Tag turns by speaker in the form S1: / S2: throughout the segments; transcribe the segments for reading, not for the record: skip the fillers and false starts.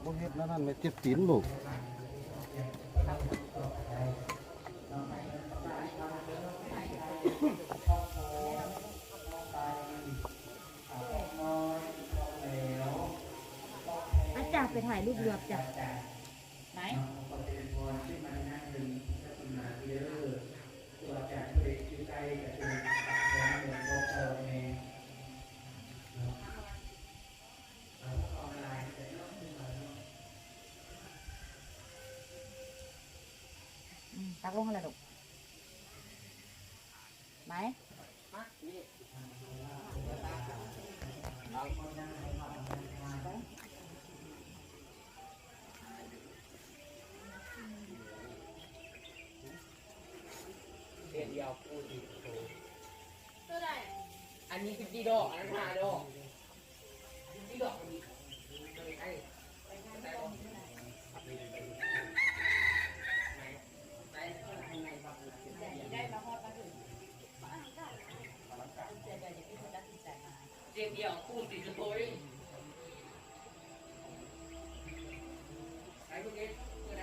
S1: บ่เฮ็ดแล้วนั่นไม่เจ็บตีนลูก
S2: อาจารย์ไปถ่ายรูปเรือจ้ะไหนตักลงอะไรลูกไหน
S3: เดียวพูดดีตัวไหนอันนี้คือกี่ดอกอันนั้น5 ดอกกี่ดอกอันนี้ไอ้เดียวพูดดีจะโตยไอ้พวกนี้ตัวไหน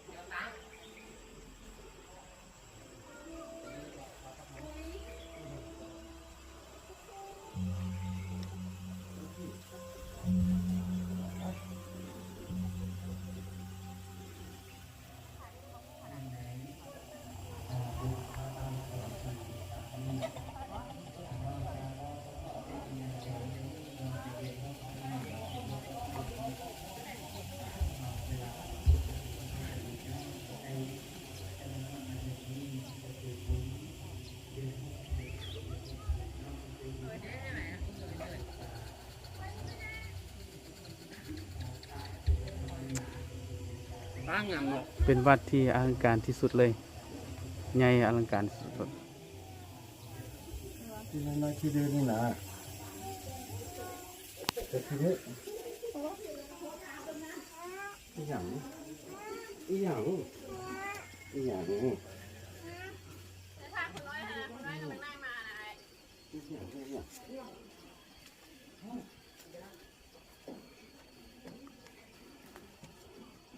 S3: เดี๋ยวตาม
S4: เป็นวัดที่อลังการที่สุดเลยใหญ่อลังการสุด
S1: ที่น้อยๆที่เดินนี่นะแต่ทีนี้อีหยังอีหยังอีหยังอีหยัง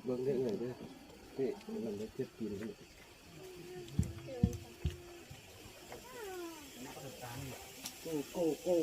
S1: เบิ่งได้เลยเด้อนี่มันได้เจ็บตีนเลยโก้โก้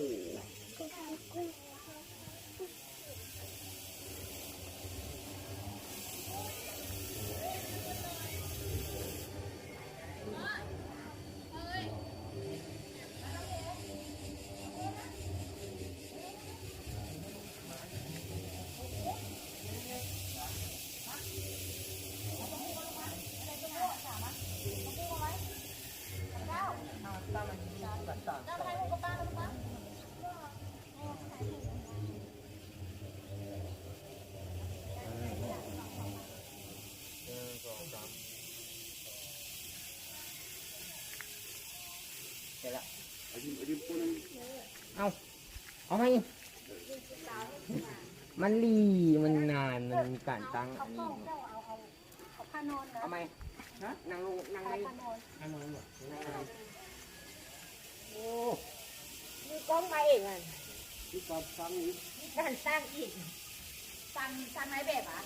S3: เอาไหมมันรีมันนานมันมีการตั้งอันนี้เอาไหมนั่งลงนั่งเลยนั่งลงโอ้มีกล้องมาเองอ่ะมีกล้องตั้งอีกนั่นตั้งอีกตั้งไม้แบบอ่ะ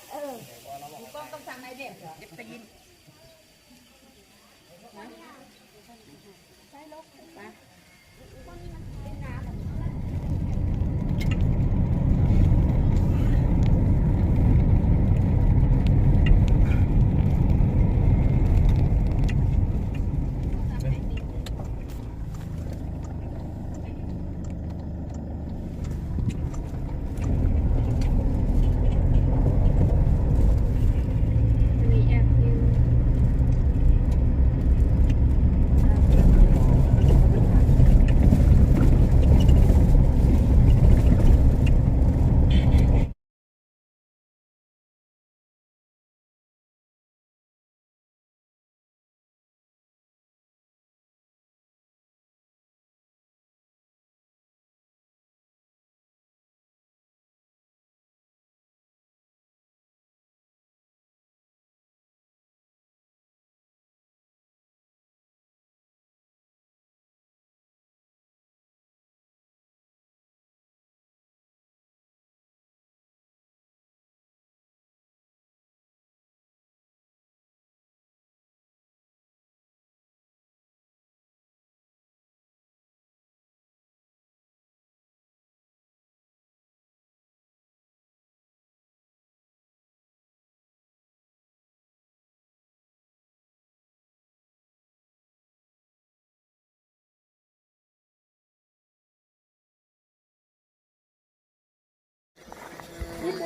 S3: มีกล้องต้องตั้งไม้แบบเหรอจะไปยินใช่ลูกไปเป็นน้ำ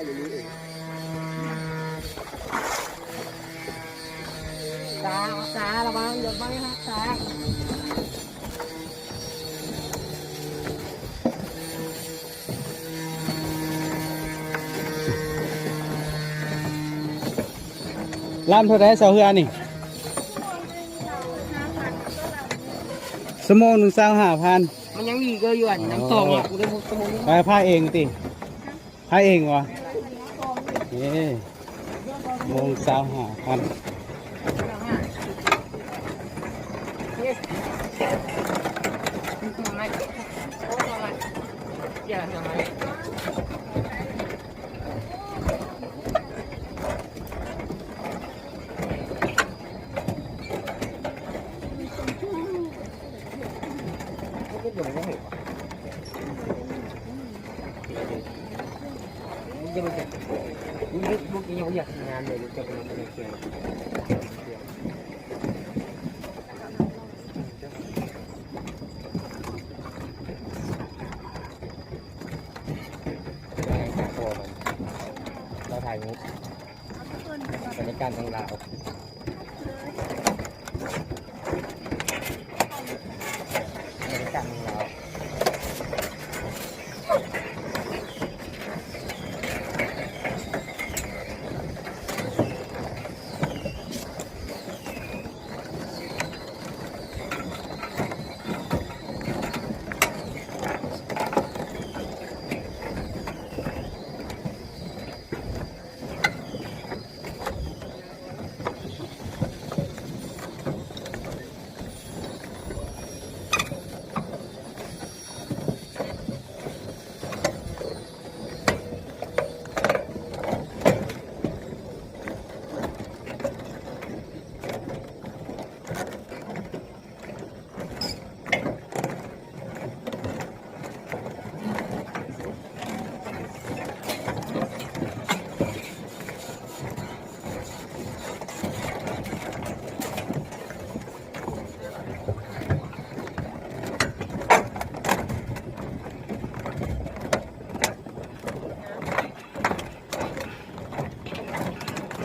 S1: อยู่นี่เอง
S3: ตาระวังอย่าไปฮะตา
S4: ล้านเท่าไรเสาเฮือนี่15,000
S3: มันยังมีก็อยู่อันน้ำตองอ่ะกูได้มุกตะมุน
S4: ไปผ้าเองติผ้าเองวะเย้15,000
S3: อย่าทำไม
S1: ก็เดี๋ยวมันก็เห็นมึงจะมาจับมึงยังไม่อยากทำงานเลยมึงจะไปทำอะไรเกี่ยวเราถ่ายมุกบรรยากาศของเราบรรยากาศของเรา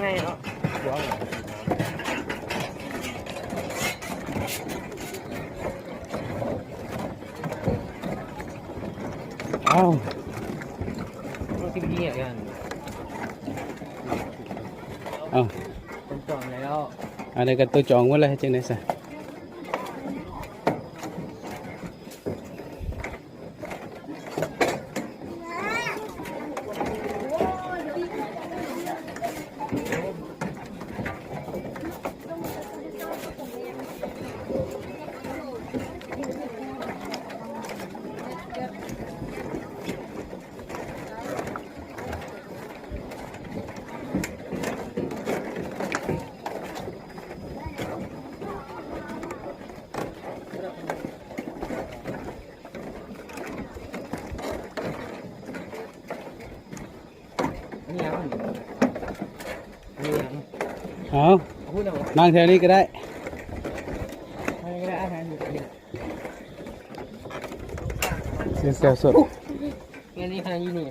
S1: ง่ายเนาะเดี๋ยว
S4: เอ้า
S1: เราคิดดีอย่าง
S4: เอ้า
S1: เป็นจอมแล้ว
S4: อันนี้ก็ตัวจองไว้เลยจังได๋ซะ
S1: นี่ยังนี่ยัง
S4: เอา
S1: พูดหน่อย
S4: นั่งแถวนี้ก็ได้
S1: ไม่ได้อาหารอยู่ดี
S4: เสียงแซวสด
S1: งั้นนี่ใครยี่นี่